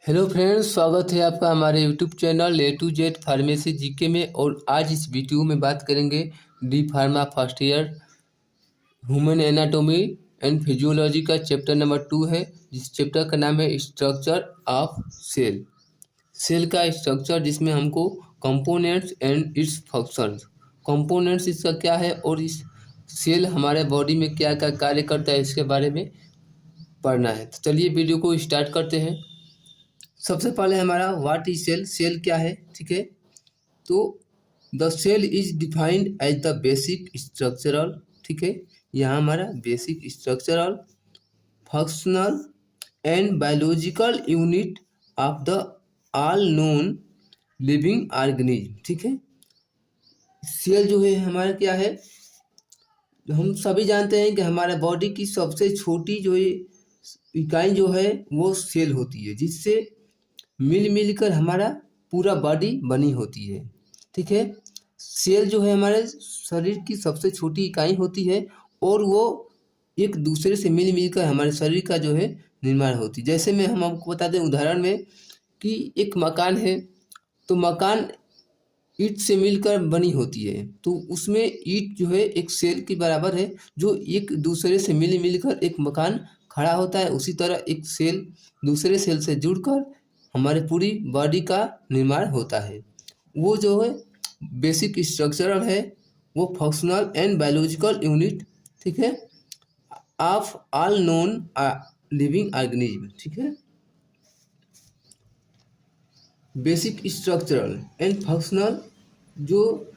Hello friends, स्वागत है आपका हमारे YouTube channel A to Z pharmacy GK में। और आज इस वीडियो में बात करेंगे D pharma first year human anatomy and physiology का चैप्टर नंबर 2 है, जिस चैप्टर का नाम है स्ट्रक्चर ऑफ सेल। सेल का स्ट्रक्चर, जिसमें हमको components and its functions, components इसका क्या है और इस सेल हमारे बॉडी में क्या क्या कार्य करता है, इसके बारे में पढ़ना है। तो चलिए वीडियो को स्टार्ट करते हैं। सबसे पहले हमारा व्हाट इज सेल, सेल क्या है, ठीक है। तो the cell is defined as the basic structural, ठीक है। यहाँ हमारा basic structural, functional and biological unit of the all known living organism, ठीक है। सेल जो है हमारा क्या है, हम सभी जानते हैं कि हमारा बॉडी की सबसे छोटी जो है इकाई जो है वो सेल होती है, जिससे मिल कर हमारा पूरा बॉडी बनी होती है, ठीक है। सेल जो है हमारे शरीर की सबसे छोटी इकाई होती है और वो एक दूसरे से मिल कर हमारे शरीर का जो है निर्माण होती है। जैसे में हम आपको बता दें उदाहरण में कि एक मकान है, तो मकान ईंट से मिलकर बनी होती है, तो उसमें ईंट जो है एक सेल के बराबर है, जो एक दूसरे से मिलकर एक मकान खड़ा होता है। उसी तरह एक सेल दूसरे सेल से जुड़कर हमारे पूरी बॉडी का निर्माण होता है। वो जो है बेसिक स्ट्रक्चरल है, वो फंक्शनल एंड बायोलॉजिकल यूनिट, ठीक है, of all known living organism, ठीक है। बेसिक स्ट्रक्चरल एंड फंक्शनल, जो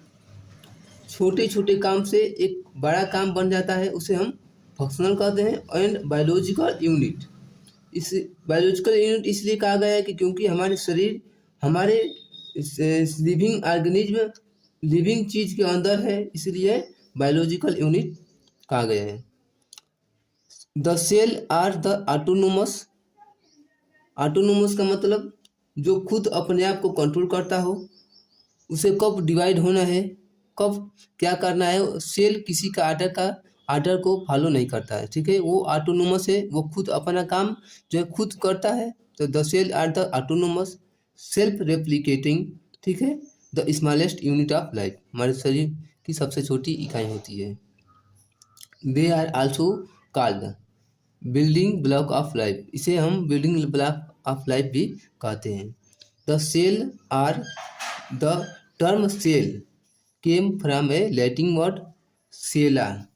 छोटे छोटे काम से एक बड़ा काम बन जाता है, उसे हम फंक्शनल कहते हैं। एंड बायोलॉजिकल यूनिट, इस बायोलॉजिकल यूनिट इसलिए कहा गया है कि क्योंकि हमारे शरीर हमारे लिविंग ऑर्गेनिज्म लिविंग चीज के अंदर है, इसलिए बायोलॉजिकल यूनिट कहा गया है। The cell are the autonomous, autonomous का मतलब जो खुद अपने आप को कंट्रोल करता हो, उसे कब डिवाइड होना है, कब क्या करना है, सेल किसी का आर्डर को फॉलो नहीं करता है, ठीक है। वो ऑटोनोमस है, वो खुद अपना काम जो है खुद करता है। तो the cell are the autonomous self replicating, ठीक है, the smallest unit of life, हमारे शरीर की सबसे छोटी इकाई होती है। They are also called building block of life, इसे हम बिल्डिंग ब्लॉक ऑफ लाइफ भी कहते हैं। The cell are the term cell came from a Latin word cella,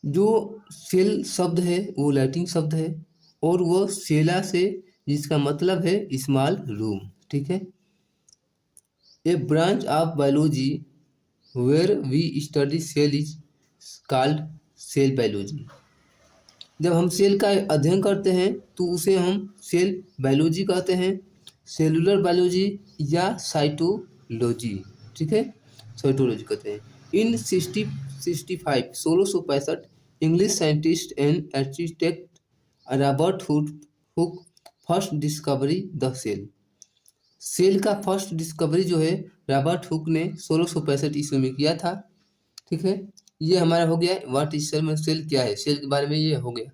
जो सेल शब्द है वो लैटिन शब्द है और वो सेला से, जिसका मतलब है स्मॉल रूम, ठीक है। A branch of biology where we study cell is called cell biology. जब हम सेल का अध्ययन करते हैं तो उसे हम सेल बायोलॉजी कहते हैं, सेलुलर बायोलॉजी या साइटोलॉजी, ठीक है, साइटोलॉजी कहते हैं। In 1665 English scientist and architect Robert Hooke first discovery the cell. Cell का फर्स्ट डिस्कवरी जो है रॉबर्ट हुक ने 1665 ईस्वी में किया था, ठीक है। ये हमारा हो गया व्हाट इज सेल, में सेल क्या है, सेल के बारे में ये हो गया।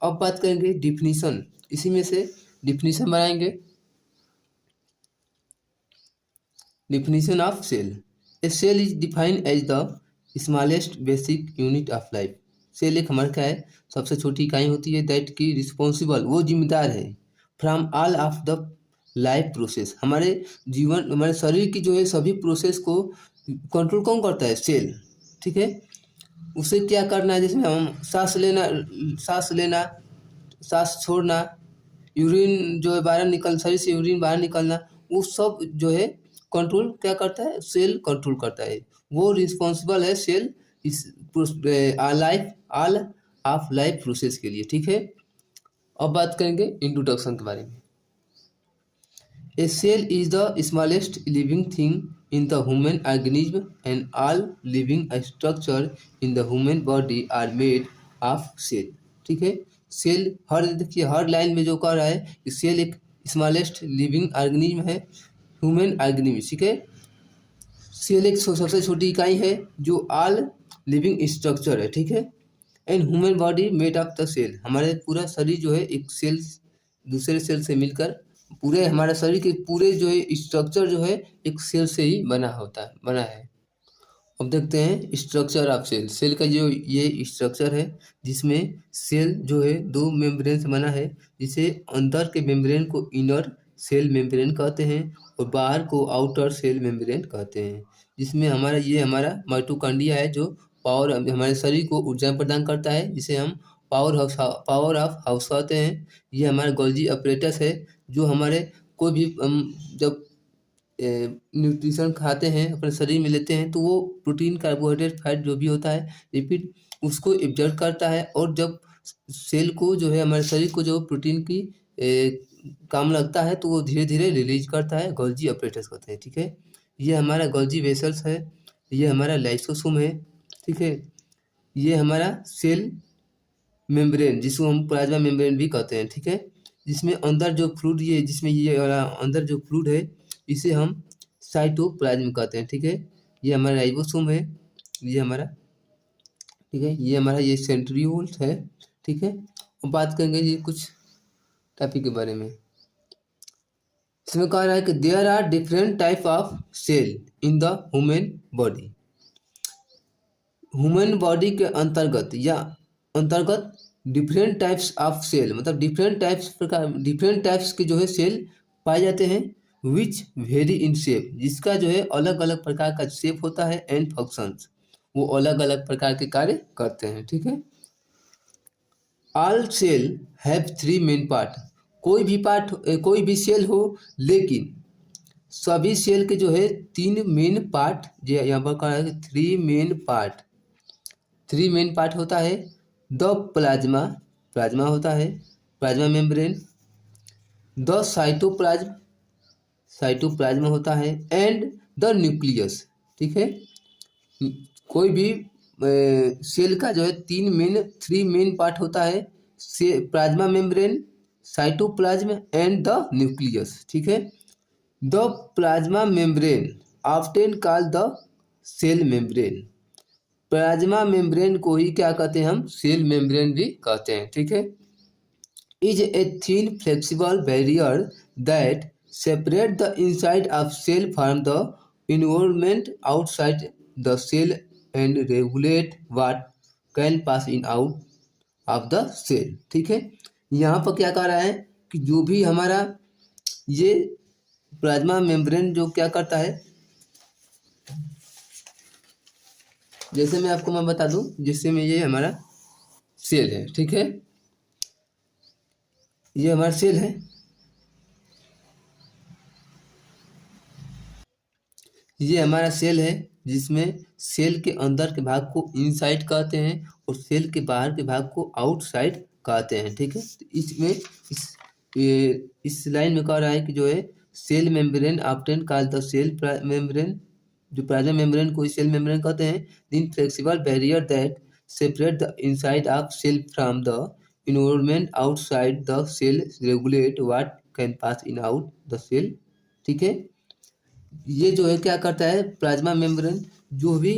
अब बात करेंगे डिफिनीशन, इसी में से डिफिनीशन बनाएंगे। Definition of cell, a cell is defined as the smallest basic unit of life. Cell एक हमारे क्या है, सबसे छोटी इकाई होती है, दैट की रिस्पॉन्सिबल, वो जिम्मेदार है, from all of the life process, हमारे जीवन हमारे शरीर की जो है सभी प्रोसेस को कंट्रोल कौन करता है, सेल, ठीक है। उसे क्या करना है, जिसमें हम सांस लेना, सांस छोड़ना, यूरिन जो है बाहर निकल शरीर से यूरिन बाहर निकलना, वो सब जो है कंट्रोल क्या करता है, सेल कंट्रोल करता है। वो रिस्पॉन्सिबल है सेल इस ऑल ऑफ लाइफ प्रोसेस के लिए, ठीक है। अब बात करेंगे इंट्रोडक्शन के बारे में। A cell is the smallest living thing in the human organism and all living structure in the human body are made of cell, ठीक है। सेल हर देखिए हर लाइन में जो कह रहा है कि सेल एक स्मॉलेस्ट लिविंग ऑर्गेनिज्म है, ह्यूमन ऑर्गेनिज्म, ठीक है। सेल एक सबसे छोटी इकाई है जो ऑल लिविंग स्ट्रक्चर है, ठीक है। And human body made of the cell, हमारे पूरा शरीर जो है एक सेल दूसरे सेल से मिलकर पूरे हमारा शरीर के पूरे जो है स्ट्रक्चर जो है एक सेल से ही बना है। अब देखते हैं स्ट्रक्चर ऑफ सेल। सेल का जो ये स्ट्रक्चर है जिसमें सेल जो है दो मेम्ब्रेन से बना है, जिसे अंदर के मेम्ब्रेन को इनर सेल मेम्ब्रेन कहते हैं और बाहर को आउटर सेल मेम्ब्रेन कहते हैं। जिसमें हमारा माइटोकॉन्ड्रिया है जो पावर हमारे शरीर को ऊर्जा प्रदान करता है, जिसे हम पावर ऑफ हाउस कहते हैं। ये हमारा गोल्जी अपरेटस है जो हमारे कोई भी जब न्यूट्रिशन खाते हैं अपने शरीर में लेते हैं तो वो प्रोटीन कार्बोहाइड्रेट फैट जो भी होता है लिपिड उसको एब्जॉर्ब करता है, और जब सेल को जो है हमारे शरीर को जो प्रोटीन की काम लगता है तो वो धीरे धीरे रिलीज करता है, गोल्जी ऑपरेटर्स कहते हैं। ठीक है, ये हमारा गोल्जी वेसल्स है, ये हमारा लाइसोसोम है। ठीक है, ये हमारा सेल मेम्ब्रेन जिसको हम प्लाज्मा मेम्ब्रेन भी कहते हैं। ठीक है, जिसमें अंदर जो फ्लूइड जिसमें ये वाला अंदर जो फ्लूइड है इसे हम साइटोप्लाज्म कहते हैं। ठीक है, ये हमारा राइबोसोम है, ये हमारा, ठीक है, ये हमारा ये सेंट्रियोल्स है। ठीक है, अब बात करेंगे ये कुछ टॉपिक के बारे में। इसमें कह रहा है कि there are different type of cell in the human body. Human body के अंतर्गत डिफरेंट टाइप्स ऑफ सेल, मतलब डिफरेंट टाइप्स के जो है सेल पाए जाते हैं, विच वेरी इन शेप, जिसका जो है अलग अलग प्रकार का शेप होता है, एंड फंक्शंस, वो अलग अलग प्रकार के कार्य करते हैं। ठीक है, all cell have three main part. कोई भी सेल हो, लेकिन सभी सेल के जो है तीन मेन पार्ट, जो यहाँ पर कहा है थ्री मेन पार्ट होता है। द प्लाज्मा होता है, प्लाज्मा मेम्ब्रेन। द साइटोप्लाज्म होता है, एंड द न्यूक्लियस। ठीक है, कोई भी सेल का जो है थ्री मेन पार्ट होता है, plasma membrane, cytoplasm and the nucleus. ठीक है, the plasma membrane often called the cell membrane. Plasma membrane को ही क्या कहते हैं हम, सेल मेम्ब्रेन भी कहते हैं। ठीक है, is a thin flexible barrier that separate the inside of cell from the environment outside the cell and regulate what can pass in out of the cell. ठीक है, यहाँ पर क्या कह रहा है कि जो भी हमारा ये प्लाज्मा मेम्ब्रेन जो क्या करता है, जैसे मैं बता दूं, जिससे में ये हमारा सेल है। ठीक है, ये हमारा सेल है, ये हमारा सेल है, जिसमें सेल के अंदर के भाग को इनसाइड कहते हैं और सेल के बाहर के भाग को आउटसाइड कहते हैं। ठीक है, तो इसमें इस लाइन में कह रहा है कि जो है cell membrane often called the cell membrane, जो प्लाज्मा मेम्ब्रेन को सेल मेम्ब्रेन कहते हैं, in flexible barrier that separate the inside of cell from the environment outside the cell, regulate what can pass in out the cell. ठीक है, ये जो है क्या करता है, प्लाज्मा मेम्ब्रेन जो भी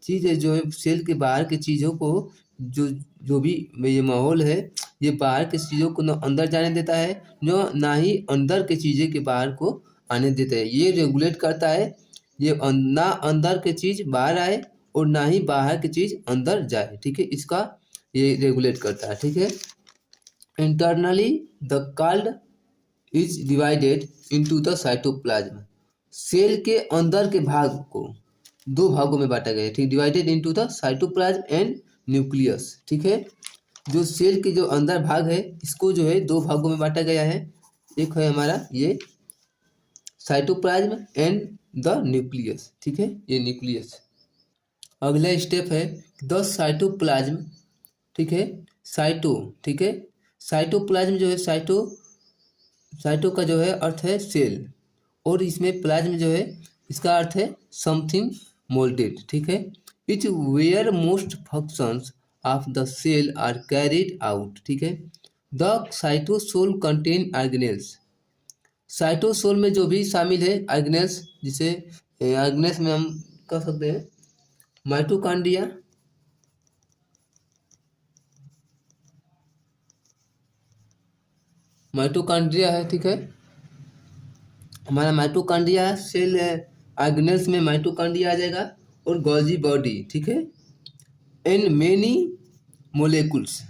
चीज़ है जो है सेल के बाहर की चीज़ों को, जो जो भी ये माहौल है, ये बाहर की चीज़ों को ना अंदर जाने देता है, जो ना ही अंदर की चीज़ें के बाहर को आने देता है। ये रेगुलेट करता है, ये ना अंदर की चीज़ बाहर आए और ना ही बाहर की चीज़ अंदर जाए। ठीक है, इसका ये रेगुलेट करता है। ठीक है, internally the called is divided into the cytoplasm. Cell के अंदर के भाग को दो भागों में बांटा गया है। ठीक, divided into the cytoplasm and nucleus. ठीक है, जो सेल के जो अंदर भाग है इसको जो है दो भागों में बांटा गया है, एक है हमारा ये साइटोप्लाज्म एंड द न्यूक्लियस। ठीक है, ये न्यूक्लियस। अगला स्टेप है द साइटोप्लाज्म। ठीक है, ठीक है, साइटोप्लाज्म जो है साइटो का जो है अर्थ है सेल, और इसमें प्लाज्म जो है इसका अर्थ है समथिंग मोल्डेड। ठीक है, it where most functions of the cell are carried out. ठीक है, the cytosol contain organelles. Cytosol में जो भी शामिल है ऑर्गेनेल्स, जिसे ऑर्गेनेल्स में हम कह सकते हैं माइटोकॉन्ड्रिया, माइटोकॉन्ड्रिया है, ठीक है। हमारा माइटोकॉन्ड्रिया सेल ऑर्गेनेल्स में माइटोकॉन्ड्रिया आ जाएगा और गोल्गी बॉडी, ठीक है। And many molecules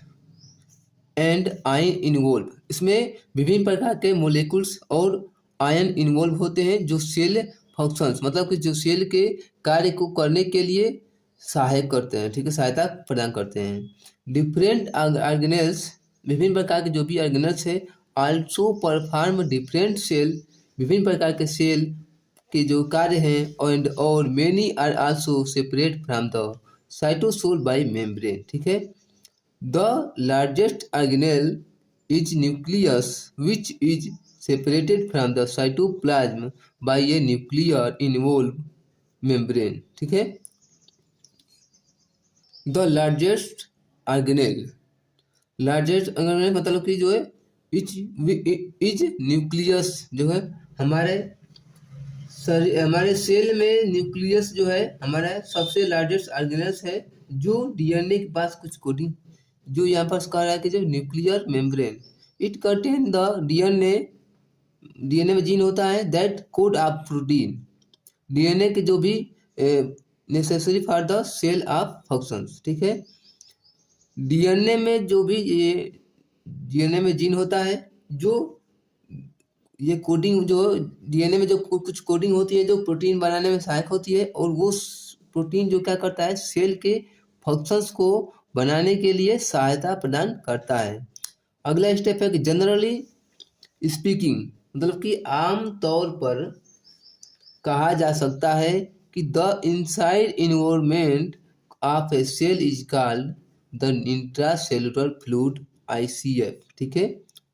and ion involve, इसमें विभिन्न प्रकार के मोलेकुल्स और आयन इन्वॉल्व होते हैं जो सेल फंक्शंस, मतलब कि जो सेल के कार्य को करने के लिए सहायक करते हैं, ठीक है, सहायता प्रदान करते हैं। डिफरेंट ऑर्गेनेल्स, विभिन्न प्रकार के जो भी ऑर्गेनेल्स है, आल्सो परफॉर्म डिफरेंट सेल, विभिन्न प्रकार के सेल के जो कार्य हैं, एंड और many are also separate from the cytosol by membrane, ठीक है। The largest organelle is nucleus, which is separated from the cytoplasm by a nuclear involved membrane, ठीक है। The largest organelle, largest organelle मतलब कि जो है is nucleus, जो है हमारे हमारे सेल में न्यूक्लियस जो है हमारा सबसे लार्जेस्ट ऑर्गेनेल्स है, जो डीएनए के पास कुछ कोडिंग, जो यहाँ पर कह रहा है कि जो nuclear membrane, it contain the DNA, DNA में जीन होता है that code of protein, DNA के जो भी necessary for the cell of functions, ठीक है। डीएनए में जो भी ये डीएनए में जीन होता है, जो ये कोडिंग जो डीएनए में जो कुछ कोडिंग होती है जो प्रोटीन बनाने में सहायक होती है, और वो प्रोटीन जो क्या करता है, सेल के फंक्शंस को बनाने के लिए सहायता प्रदान करता है। अगला स्टेप है कि जनरली स्पीकिंग, मतलब कि आम तौर पर कहा जा सकता है कि the inside environment of a cell is called the intracellular fluid, ICF, ठीक है।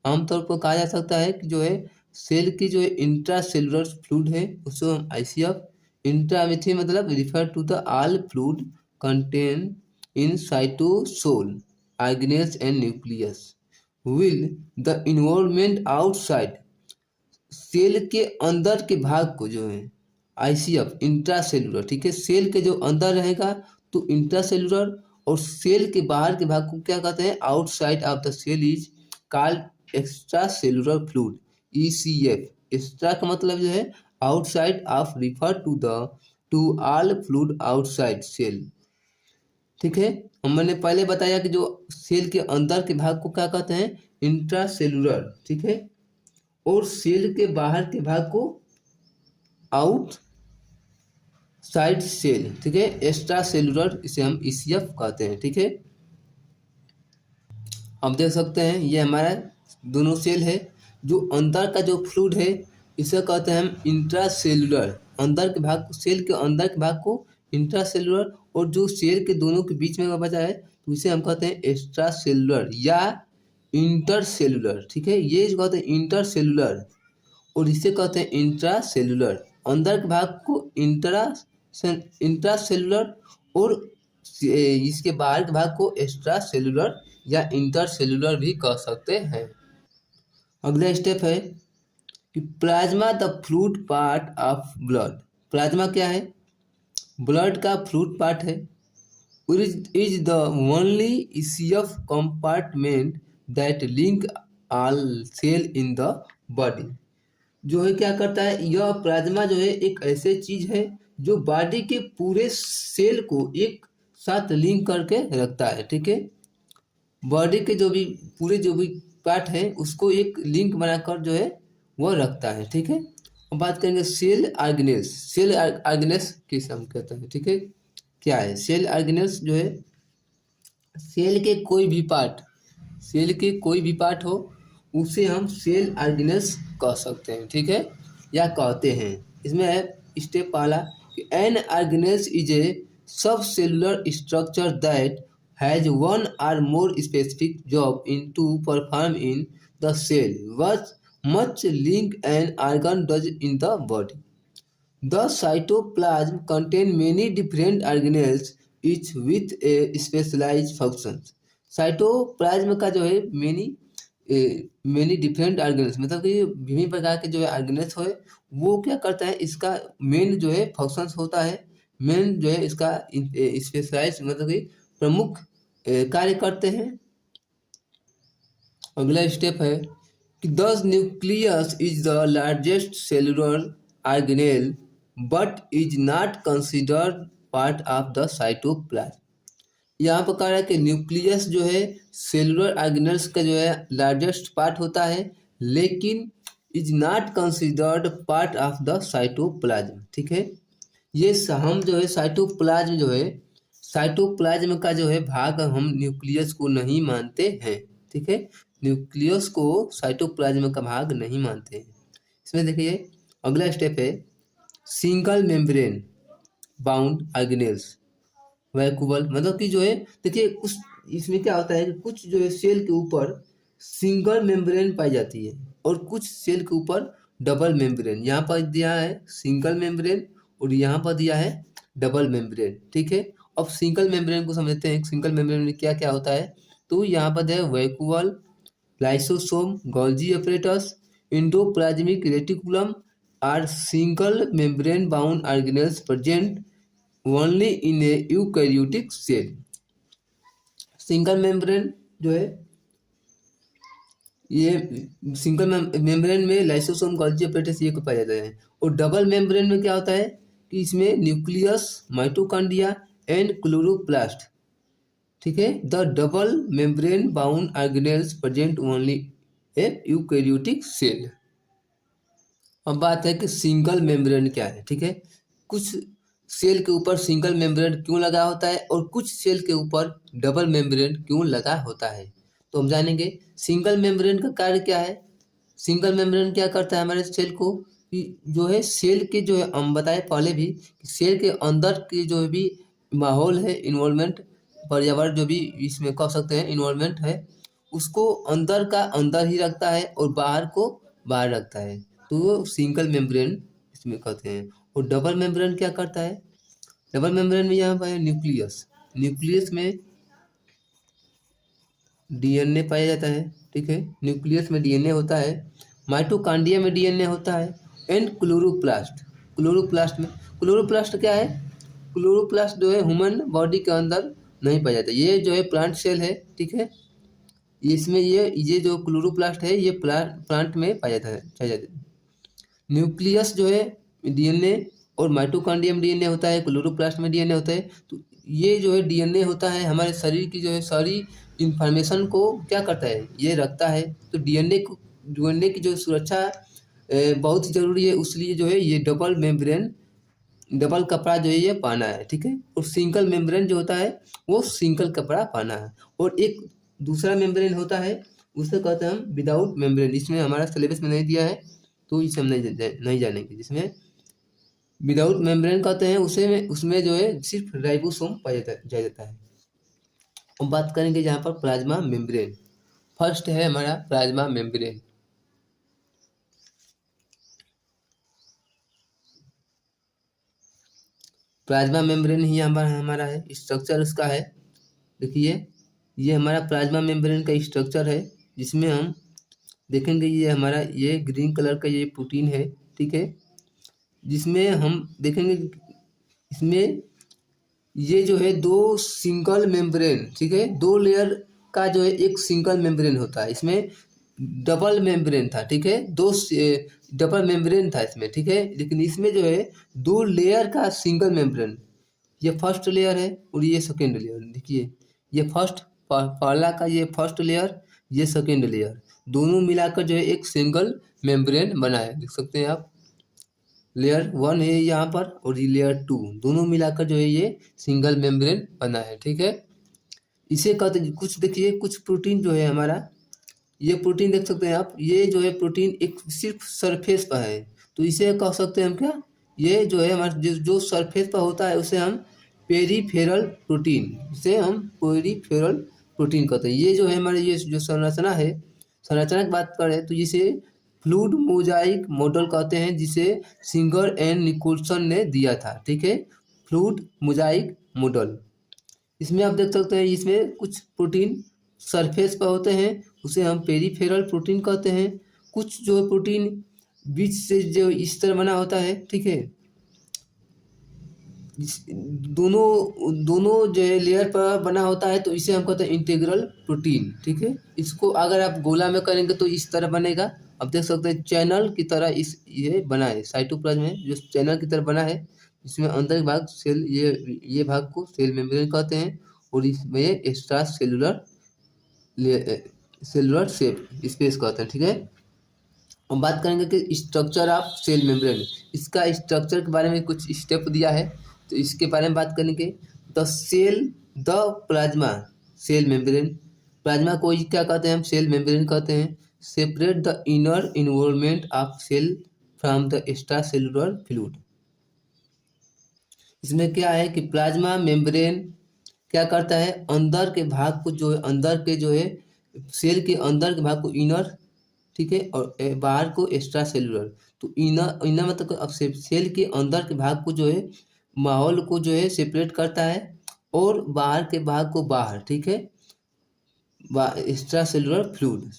आमतौर पर कहा जा सकता है कि जो है सेल की जो है इंट्रासेलुलर फ्लूइड है उसको हम आईसीएफ, इंट्रा में थे मतलब refer to the all fluid contain in cytosol organelles and nucleus will the environment outside, cell के अंदर के भाग को जो है आईसीएफ इंट्रासेलुलर, ठीक है, सेल के जो अंदर रहेगा तो इंट्रासेलुलर, और सेल के बाहर के भाग को क्या कहते हैं, outside of the cell is called extra cellular fluid, ECF. Extra का मतलब जो है outside of, refer to all fluid outside cell, ठीक है। हमने पहले बताया कि जो सेल के अंदर के भाग को क्या कहते हैं, इंट्रासेलुलर, ठीक है, और सेल के बाहर के भाग को आउट साइड सेल, ठीक है, एक्स्ट्रा सेलुलर, इसे हम ईसीएफ कहते हैं, ठीक है। अब देख सकते हैं ये हमारा दोनों सेल है, जो अंदर का जो फ्लूइड है इसे कहते हैं हम इंट्रासेलुलर, अंदर के भाग को, सेल के अंदर के भाग को इंट्रासेलुलर, और जो सेल के दोनों के बीच में बचा है तो इसे हम कहते हैं एक्स्ट्रा सेलुलर या इंटरसेलुलर, ठीक है। ये जो कहते हैं इंटरसेलुलर, और इसे कहते हैं इंट्रासेलुलर, अंदर के भाग को इंट्रासेलुलर, और इसके बाहर के भाग को एक्स्ट्रा सेलुलर या इंटरसेलुलर भी कह सकते हैं। अगला स्टेप है कि plasma the fluid part of blood, plasma क्या है, ब्लड का फ्लूइड पार्ट है, is the only ECF compartment that link all cell in the body, जो है क्या करता है, यह प्लाज्मा जो है एक ऐसे चीज है जो बॉडी के पूरे सेल को एक साथ लिंक करके रखता है, ठीक है। बॉडी के जो भी पूरे जो भी पार्ट है उसको एक लिंक बनाकर जो है वह रखता है, ठीक है। अब बात करेंगे सेल ऑर्गेनेल्स, सेल ऑर्गेनेल्स किसे हम कहते हैं, ठीक है, क्या है सेल ऑर्गेनेल्स, जो है सेल के कोई भी पार्ट, सेल के कोई भी पार्ट हो उसे हम सेल ऑर्गेनेल्स कह सकते हैं, ठीक है, या कहते हैं। इसमें है स्टेप पहला कि N organelles is a sub cellular structure that has one or more specific job in to perform in the cell which much link an organ does in the body. The cytoplasm contain many different organelles each with a specialized functions. Cytoplasm का जो है many different organelles, मतलब कि विभिन्न प्रकार के जो है ऑर्गेनेल्स है वो क्या करता है, इसका मेन जो है फंक्शंस होता है, मेन जो है इसका स्पेशलाइज मतलब कि प्रमुख कार्य करते हैं। अगला स्टेप है कि दस nucleus is the largest cellular organelle but is not considered part of the cytoplasm. यहाँ पर कह रहा है कि न्यूक्लियस जो है सेलुलर ऑर्गेनेल्स का जो है लार्जेस्ट पार्ट होता है, लेकिन is not considered part of the cytoplasm. ठीक है, ये हम जो है साइटोप्लाज्म जो है साइटोप्लाज्म का जो है भाग हम न्यूक्लियस को नहीं मानते हैं। ठीक है, न्यूक्लियस को साइटोप्लाज्म का भाग नहीं मानते हैं। इसमें देखिए अगला स्टेप है सिंगल मेम्ब्रेन बाउंड ऑर्गेनेल्स वैक्यूबल, मतलब कि जो है देखिए कुछ इसमें क्या होता है कि कुछ जो है सेल के ऊपर सिंगल मेम्ब्रेन पाई जाती है और कुछ सेल के ऊपर डबल मेम्ब्रेन। यहाँ पर दिया है सिंगल मेम्ब्रेन और यहाँ पर दिया है डबल मेम्ब्रेन। ठीक है, अब सिंगल मेम्ब्रेन को समझते हैं। सिंगल मेम्ब्रेन में क्या क्या होता है, तो यहाँ पर है vacuole, lysosome, Golgi apparatus, endoplasmic reticulum are single membrane bound organelles present only in a eukaryotic cell. Single membrane जो है ये सिंगल मेम्ब्रेन में लाइसोसोम, गोल्जी अपरेटस ये को पाया जाता है। और डबल मेम्ब्रेन में क्या होता है कि इसमें न्यूक्लियस, माइटोकॉन्ड्रिया एंड क्लोरोप्लास्ट। ठीक है, the double membrane bound organelles present only a eukaryotic cell. अब बात है कि सिंगल मेम्ब्रेन क्या है। ठीक है, कुछ सेल के ऊपर सिंगल मेम्ब्रेन क्यों लगा होता है और कुछ सेल के ऊपर डबल मेम्ब्रेन क्यों लगा होता है, तो हम जानेंगे सिंगल मेम्ब्रेन का कार्य क्या है। सिंगल मेम्ब्रेन क्या करता है हमारे सेल को कि जो है सेल के जो है हम बताए पहले भी सेल के अंदर की जो भी माहौल है, इन्वॉल्वमेंट, पर्यावरण जो भी इसमें कह सकते हैं इन्वॉल्वमेंट है, उसको अंदर का अंदर ही रखता है और बाहर को बाहर रखता है, तो वो सिंगल मेम्ब्रेन इसमें कहते हैं। और डबल मेम्ब्रेन क्या करता है, डबल मेम्ब्रेन में यहाँ पर है न्यूक्लियस, न्यूक्लियस में डीएनए पाया जाता है। ठीक है, न्यूक्लियस में डीएनए होता है, माइटोकॉन्ड्रिया में डीएनए होता है एंड क्लोरोप्लास्ट, क्लोरोप्लास्ट में, क्लोरोप्लास्ट क्या है, क्लोरोप्लास्ट जो है ह्यूमन बॉडी के अंदर नहीं पाया जाता, ये जो है प्लांट सेल है। ठीक है, इसमें ये जो क्लोरोप्लास्ट है ये प्लांट में पाया जाता है। न्यूक्लियस जो है डीएनए और माइटोकॉन्ड्रिया में डीएनए होता है, क्लोरोप्लास्ट में डीएनए होता है। तो ये जो है डीएनए होता है हमारे शरीर की जो है सारी इंफॉर्मेशन को क्या करता है, ये रखता है। तो डीएनए की जो सुरक्षा बहुत ही ज़रूरी है, इसलिए जो है ये डबल मेम्ब्रेन, डबल कपड़ा जो है ये पाना है। ठीक है, और सिंगल मेम्ब्रेन जो होता है वो सिंगल कपड़ा पाना है। और एक दूसरा मेम्ब्रेन होता है उसे कहते हैं हम विदाउट मेम्ब्रेन, इसमें हमारा सिलेबस में नहीं दिया है तो इसे हम नहीं जानेंगे। जिसमें विदाउट मेम्ब्रेन कहते हैं उसे उसमें जो है सिर्फ राइबोसोम पाया जाता है। अब बात करेंगे यहाँ पर प्लाज्मा मेम्ब्रेन। फर्स्ट है हमारा प्लाज्मा मेम्ब्रेन। प्लाज्मा मेम्ब्रेन ही हमारा है, स्ट्रक्चर उसका है। देखिए ये हमारा प्लाज्मा मेम्ब्रेन का स्ट्रक्चर है, जिसमें हम देखेंगे ये हमारा ये ग्रीन कलर का ये प्रोटीन है। ठीक है, जिसमें हम देखेंगे इसमें ये जो है दो सिंगल मेम्ब्रेन, ठीक है, दो लेयर का जो है एक सिंगल मेम्ब्रेन होता है, इसमें डबल मेम्ब्रेन था। ठीक है, डबल मेम्ब्रेन था इसमें। ठीक है, लेकिन इसमें जो है दो लेयर का सिंगल मेम्ब्रेन, ये फर्स्ट लेयर है और ये सेकेंड लेयर। देखिए ये पहला का ये फर्स्ट लेयर, ये सेकेंड लेयर, दोनों मिलाकर जो है एक सिंगल मेम्ब्रेन बना है। देख सकते हैं आप, लेयर 1 है यहाँ पर और ये लेयर 2, दोनों मिलाकर जो है ये सिंगल मेम्ब्रेन बना है। ठीक है, इसे कहते कुछ देखिए कुछ प्रोटीन जो है हमारा, ये प्रोटीन देख सकते हैं आप, ये जो है प्रोटीन एक सिर्फ सरफेस पर है, तो इसे कह सकते हैं हम क्या, ये जो है हमारा जो सरफेस पर होता है उसे हम पेरीफेरल प्रोटीन, इसे हम पेरीफेरल प्रोटीन कहते हैं। ये जो है हमारे ये जो संरचना है, संरचना की बात करें तो जिसे फ्लूइड मोजाइक मॉडल कहते हैं, जिसे सिंगर एंड निकोलसन ने दिया था। ठीक है, फ्लूइड मोजाइक मॉडल, इसमें आप देख सकते हैं इसमें कुछ प्रोटीन सरफेस पर होते हैं, उसे हम पेरीफेरल प्रोटीन कहते हैं। कुछ जो प्रोटीन बीच से जो इस तरह बना होता है, ठीक है, दोनों दोनों जो है लेयर पर बना होता है, तो इसे हम कहते हैं इंटीग्रल प्रोटीन। ठीक है, इसको अगर आप गोला में करेंगे तो इस तरह बनेगा। आप देख सकते हैं चैनल की तरह इस ये बना है, साइटोप्लाज्म में जो चैनल की तरह बना है, इसमें अंदर के भाग सेल, ये भाग को सेल मेम्ब्रेन कहते हैं, और इसमें एक्स्ट्रा सेलुलर शेप स्पेस कहते हैं। ठीक है, हम बात करेंगे कि स्ट्रक्चर ऑफ सेल मेम्ब्रेन, इसका स्ट्रक्चर के बारे में कुछ स्टेप दिया है, तो इसके बारे में बात करेंगे। The cell, the plasma cell membrane, plasma को ही क्या कहते हैं हम, सेल मेम्ब्रेन कहते हैं। Separate the inner involvement of cell from the extra cellular fluid. इसमें क्या है कि प्लाज्मा मेम्ब्रेन क्या करता है, अंदर के भाग को जो है, अंदर के जो है सेल के अंदर के भाग को इनर, ठीक है, और बाहर को एक्स्ट्रा सेलुलर। तो इनर इनर मतलब अब सेल के अंदर के भाग को जो है माहौल को जो है सेपरेट करता है, और बाहर के भाग को बाहर, ठीक है, extra cellular fluid.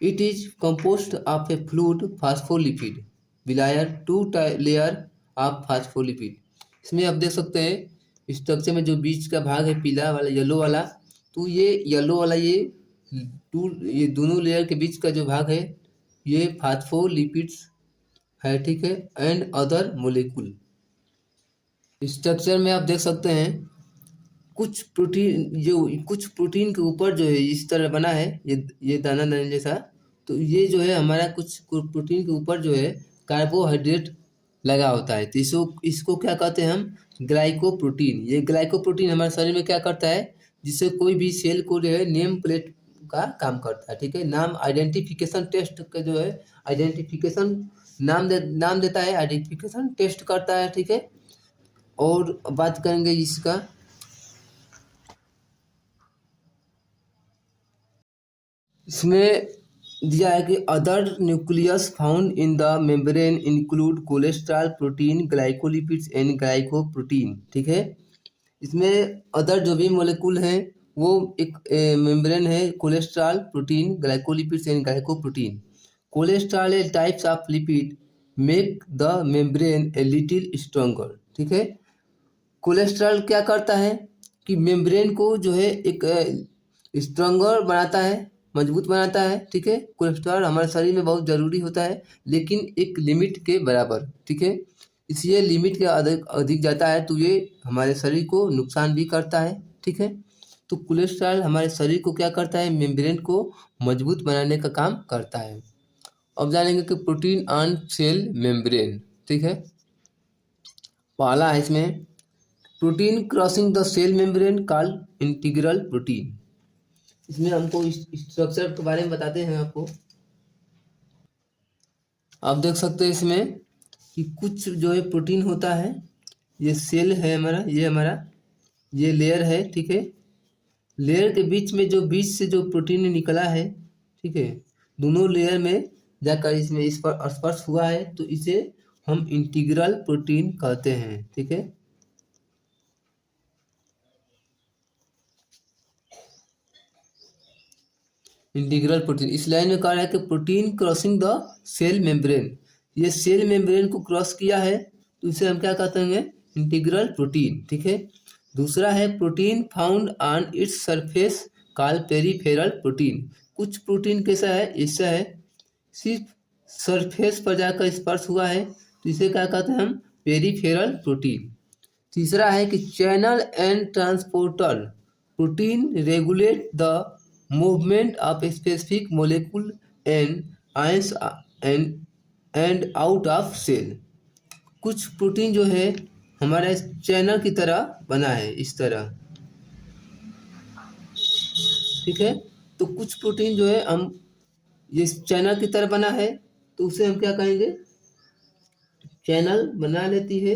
It is composed of a fluid phospholipid bilayer two layer of phospholipid. इसमें आप देख सकते हैं स्ट्रक्चर में जो बीच का भाग है पीला वाला, येलो वाला, तो ये येलो वाला ये दोनों लेयर के बीच का जो भाग है ये फास्फोलिपिड्स है। ठीक है, एंड अदर मोलिक्यूल। स्ट्रक्चर में आप देख सकते हैं कुछ प्रोटीन के ऊपर जो है इस तरह बना है, ये दाना दाने जैसा, तो ये जो है हमारा कुछ प्रोटीन के ऊपर जो है कार्बोहाइड्रेट लगा होता है, तो इसको क्या कहते हैं हम, ग्लाइकोप्रोटीन। ये ग्लाइकोप्रोटीन हमारे शरीर में क्या करता है, जिससे कोई भी सेल को जो है नेम प्लेट का काम करता है। ठीक है, नाम आइडेंटिफिकेशन टेस्ट का जो है आइडेंटिफिकेशन नाम देता है, आइडेंटिफिकेशन टेस्ट करता है। ठीक है, और बात करेंगे इसका, इसमें दिया है कि other nucleus found in the membrane include cholesterol, protein, glycolipids and glycoprotein. ठीक है, इसमें अदर जो भी मोलिक्यूल हैं वो एक मेम्ब्रेन है, cholesterol, protein, glycolipids and glycoprotein. Cholesterol A types of lipid make the membrane a little stronger. ठीक है, कोलेस्ट्रॉल क्या करता है कि मेम्ब्रेन को जो है एक स्ट्रॉन्गर बनाता है, मजबूत बनाता है। ठीक है, कोलेस्ट्रॉल हमारे शरीर में बहुत ज़रूरी होता है, लेकिन एक लिमिट के बराबर। ठीक है, इसलिए लिमिट के अधिक जाता है तो ये हमारे शरीर को नुकसान भी करता है। ठीक है, तो कोलेस्ट्रॉल हमारे शरीर को क्या करता है, मेम्ब्रेन को मजबूत बनाने का काम करता है। अब जानेंगे कि प्रोटीन ऑन सेल मेम्ब्रेन। ठीक है, पहला है इसमें protein crossing the cell membrane called integral protein. इसमें हमको स्ट्रक्चर के बारे में बताते हैं आपको। आप देख सकते हैं इसमें कि कुछ जो है प्रोटीन होता है, ये सेल है हमारा, ये लेयर है। ठीक है, लेयर के बीच में जो बीच से जो प्रोटीन निकला है, ठीक है, दोनों लेयर में जाकर इसमें इस पर स्पर्श हुआ है, तो इसे हम इंटीग्रल प्रोटीन कहते हैं। ठीक है, इंटीग्रल प्रोटीन। इस लाइन में कहा है कि protein crossing the cell membrane, ये सेल मेम्ब्रेन को क्रॉस किया है, तो इसे हम क्या कहते हैं, इंटीग्रल प्रोटीन। ठीक है, दूसरा है protein found on its surface called peripheral protein. कुछ प्रोटीन कैसा है, ऐसा है सिर्फ सरफेस पर जाकर स्पर्श हुआ है, तो इसे क्या कहते हैं हम, पेरीफेरल प्रोटीन। तीसरा है कि channel and transporter protein regulate the movement of specific molecule and ions and out of cell. कुछ प्रोटीन जो है हमारा चैनल की तरह बना है, इस तरह। ठीक है, तो कुछ प्रोटीन जो है हम ये चैनल की तरह बना है, तो उसे हम क्या कहेंगे, चैनल बना लेती है।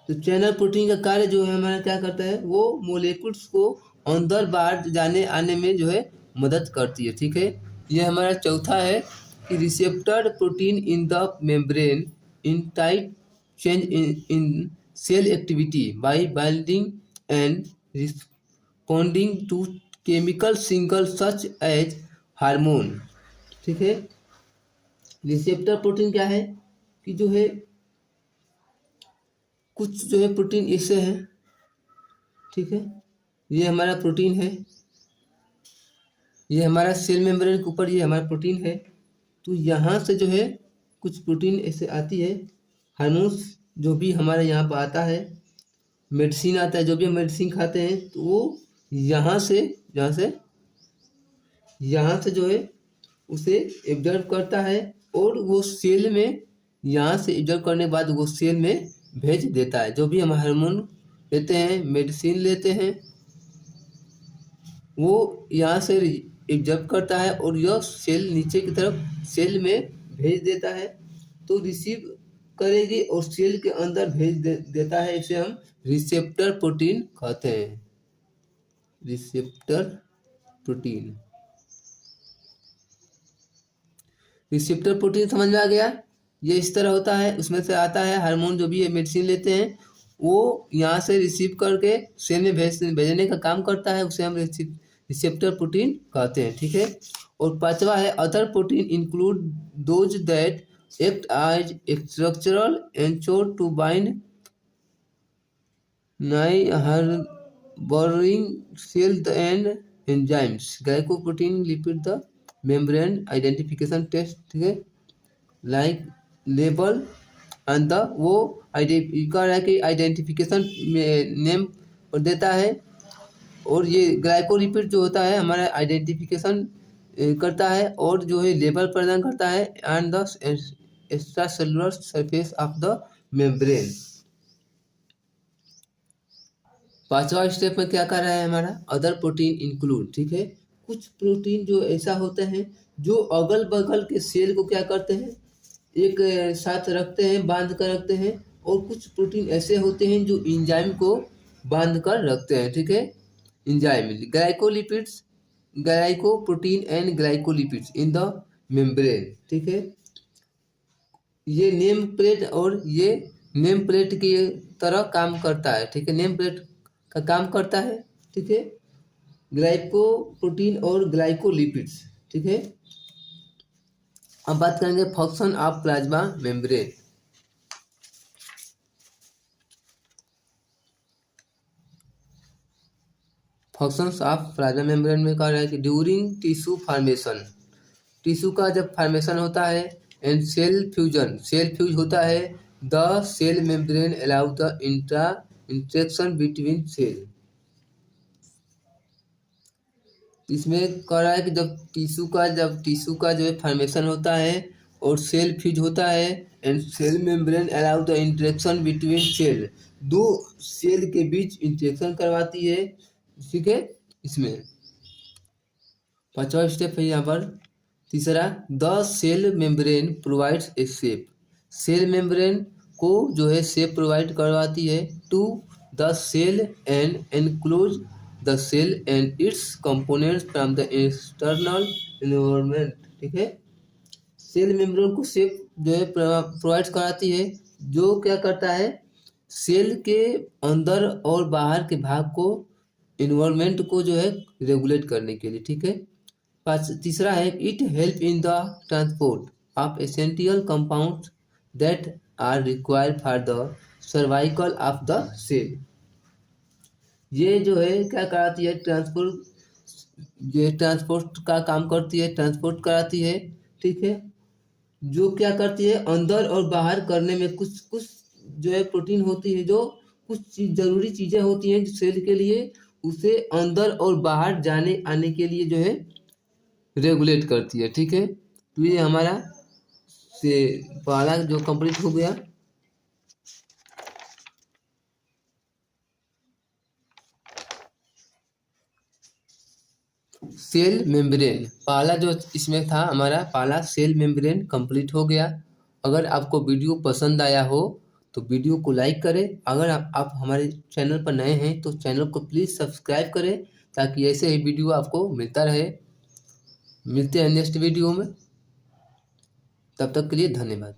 तो चैनल प्रोटीन का कार्य जो है हमारा क्या करता है, वो मोलिक्यूल्स को अंदर बाहर जाने आने में जो है मदद करती है। ठीक है, ये हमारा चौथा है कि receptor protein in the membrane in tight change in cell activity by binding and responding to chemical signal such as hormone. ठीक है, रिसेप्टर प्रोटीन क्या है, कि जो है कुछ जो है प्रोटीन ऐसे है, ठीक है, ये हमारा प्रोटीन है, ये हमारा सेल मेम्ब्रेन के ऊपर ये हमारा प्रोटीन है। तो यहाँ से जो है कुछ प्रोटीन ऐसे आती है, हार्मोन्स जो भी हमारे यहाँ पर आता है, मेडिसिन आता है, जो भी हम मेडिसिन खाते हैं तो वो यहाँ से जो है उसे एब्जॉर्ब करता है और वो सेल में यहाँ से एब्जॉर्ब करने के बाद वो सेल में भेज देता है। जो भी हम हार्मोन लेते हैं, मेडिसिन लेते हैं, वो यहाँ से एब्जॉर्ब करता है और यह सेल नीचे की तरफ सेल में भेज देता है, तो रिसीव करेगी और सेल के अंदर भेज देता है। इसे हम रिसेप्टर प्रोटीन कहते हैं, रिसेप्टर प्रोटीन। रिसेप्टर प्रोटीन समझ में आ गया? ये इस तरह होता है, उसमें से आता है हार्मोन, जो भी ये मेडिसिन लेते हैं वो यहाँ से रिसीव करके सेल में भेजने का काम करता है, उसे हम रिसेप्टर प्रोटीन कहते हैं, ठीक है। और पांचवा है other protein include those that act as structural anchor to bind boring cell and enzymes glycoprotein lipid the membrane identification test, ठीक है, लाइक लेबल एंड द वो कह रहा है कि आइडेंटिफिकेशन नेम देता है और ये ग्लाइकोलिपिड जो होता है हमारा आइडेंटिफिकेशन करता है और जो है लेबल प्रदान करता है and the extra cellular surface of the membrane. पांचवा स्टेप में क्या कर रहा है हमारा अदर प्रोटीन इंक्लूड, ठीक है। कुछ प्रोटीन जो ऐसा होते हैं जो अगल बगल के सेल को क्या करते हैं, एक साथ रखते हैं, बांध कर रखते हैं, और कुछ प्रोटीन ऐसे होते हैं जो एंजाइम को बांध कर रखते हैं, ठीक है। Enzyme glycolipids, glycoprotein and glycolipids in the membrane, ठीक है। ये नेम प्लेट और ये नेम प्लेट की तरह काम करता है, ठीक है, नेम प्लेट का काम करता है, ठीक है, ग्लाइकोप्रोटीन और ग्लाइकोलिपिड्स, ठीक है। अब बात करेंगे function of plasma membrane. Functions of plasma membrane में कह रहा है कि ड्यूरिंग टिश्यू फॉर्मेशन, टिश्यू का जब फॉर्मेशन होता है, and cell fusion, cell fuse होता है, the cell membrane allow the interaction between cell. इसमें कह रहा है कि जब टिश्यू का जो है फॉर्मेशन होता है और सेल फ्यूज होता है, and cell membrane allow the interaction between cell, दो सेल के बीच इंटरेक्शन करवाती है, ठीक है। इसमें पांचवा स्टेप है यहाँ पर तीसरा, the cell membrane provides a shape, cell membrane को जो है शेप प्रोवाइड करवाती है, to the cell and enclose the cell and its components from the external environment, ठीक है। सेल मेम्ब्रेन को शेप जो है प्रोवाइड कराती है, जो क्या करता है, सेल के अंदर और बाहर के भाग को, एनवायरनमेंट को जो है रेगुलेट करने के लिए, ठीक है। तीसरा है it help in the transport of essential compounds that are required for the cervical of the cell. ये जो है क्या कराती है, ट्रांसपोर्ट का काम करती है, ट्रांसपोर्ट कराती है, ठीक है। जो क्या करती है, अंदर और बाहर करने में कुछ कुछ जो है प्रोटीन होती है, जो कुछ जरूरी चीज़ें होती हैं सेल के लिए, उसे अंदर और बाहर जाने आने के लिए जो है रेगुलेट करती है, ठीक है। तो ये हमारा से पहला जो कंप्लीट हो गया। सेल मेम्ब्रेन, पहला जो इसमें था हमारा पहला सेल मेम्ब्रेन कंप्लीट हो गया। अगर आपको वीडियो पसंद आया हो तो वीडियो को लाइक करें। अगर आप हमारे चैनल पर नए हैं तो चैनल को प्लीज़ सब्सक्राइब करें, ताकि ऐसे ही वीडियो आपको मिलता रहे। मिलते हैं नेक्स्ट वीडियो में, तब तक के लिए धन्यवाद।